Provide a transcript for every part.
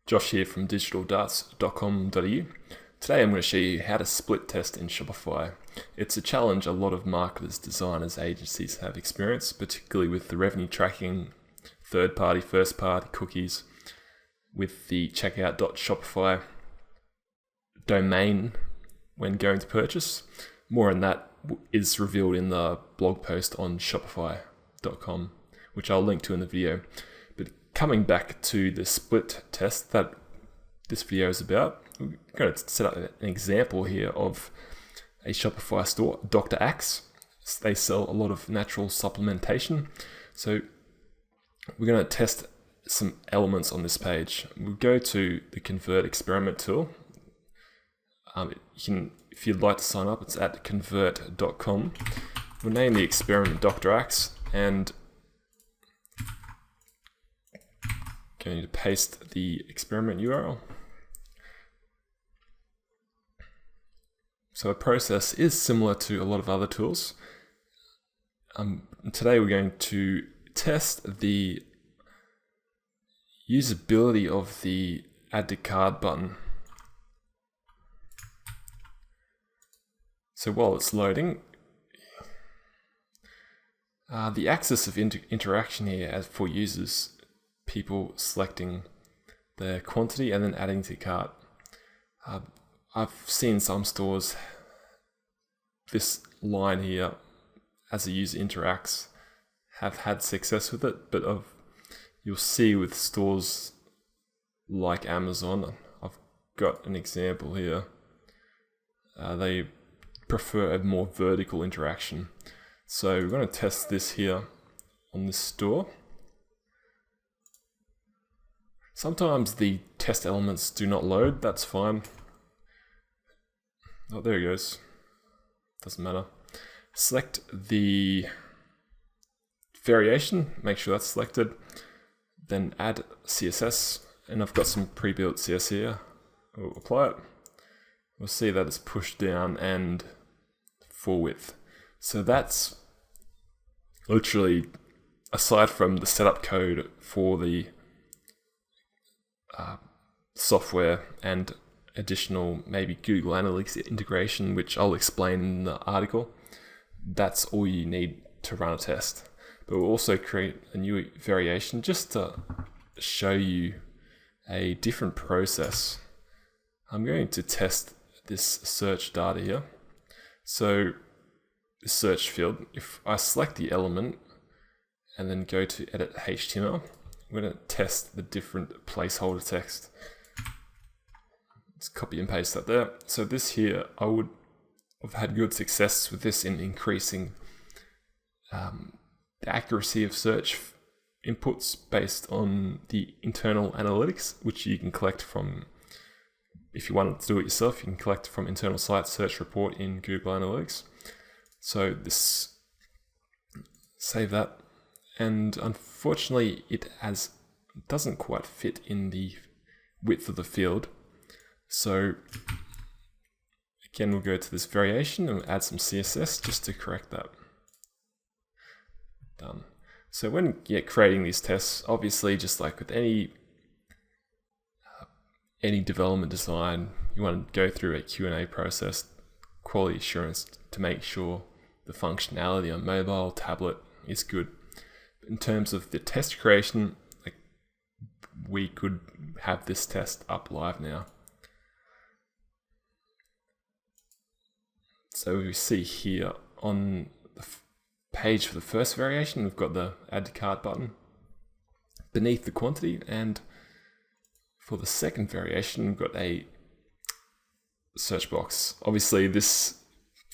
Josh here from digitaldarts.com.au. Today I'm going to show you how to split test in Shopify. It's a challenge a lot of marketers, designers, agencies have experienced, particularly with the revenue tracking, third-party, first-party cookies, with the checkout.shopify domain when going to purchase. More on that is revealed in the blog post on shopify.com, which I'll link to in the video. But coming back to the split test that this video is about, we're going to set up an example here of a Shopify store, Dr. Axe. They sell a lot of natural supplementation. So we're going to test some elements on this page. We'll go to the Convert Experiment tool. If you'd like to sign up, it's at convert.com. We'll name the experiment Dr. Axe and going to paste the experiment URL. So the process is similar to a lot of other tools. Today we're going to test the usability of the Add to Cart button. So while it's loading, the axis of interaction here as for users, people selecting their quantity and then adding to cart. I've seen some stores, this line here, as a user interacts, have had success with it, but you'll see with stores like Amazon, I've got an example here, they prefer a more vertical interaction. So we're going to test this here on this store. Sometimes the test elements do not load, that's fine. Oh, there it goes. Doesn't matter. Select the variation, make sure that's selected. Then add CSS, and I've got some pre-built CSS here. We'll apply it. We'll see that it's pushed down and full width. So that's literally, aside from the setup code for the software and additional maybe Google Analytics integration, which I'll explain in the article, that's all you need to run a test. But we'll also create a new variation just to show you a different process. I'm going to test this search data here. So the search field, if I select the element and then go to edit HTML, I'm going to test the different placeholder text. Let's copy and paste that there. So this here, I've had good success with this in increasing the accuracy of search inputs based on the internal analytics, which you can collect from, if you want to do it yourself, you can collect from internal site search report in Google Analytics. So this, save that. And unfortunately, it doesn't quite fit in the width of the field. So again, we'll go to this variation and add some CSS just to correct that. Done. So when you're creating these tests, obviously, just like with any development design, you want to go through a Q&A process, quality assurance, to make sure the functionality on mobile, tablet is good. In terms of the test creation, we could have this test up live now. So we see here on the page for the first variation, we've got the Add to Cart button beneath the quantity, and for the second variation, we've got a search box. Obviously, this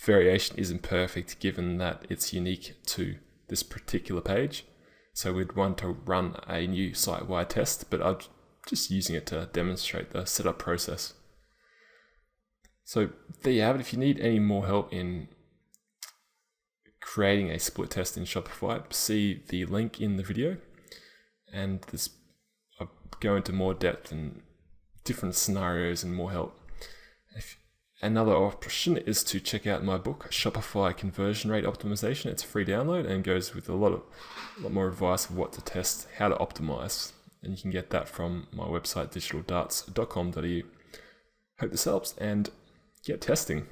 variation isn't perfect given that it's unique to this particular page. So we'd want to run a new site-wide test, but I'm just using it to demonstrate the setup process. So there you have it. If you need any more help in creating a split test in Shopify, see the link in the video, and I'll go into more depth and different scenarios and more help. Another option is to check out my book, Shopify Conversion Rate Optimization. It's a free download and goes with a lot more advice of what to test, how to optimize, and you can get that from my website, digitaldarts.com.au. Hope this helps, and get testing.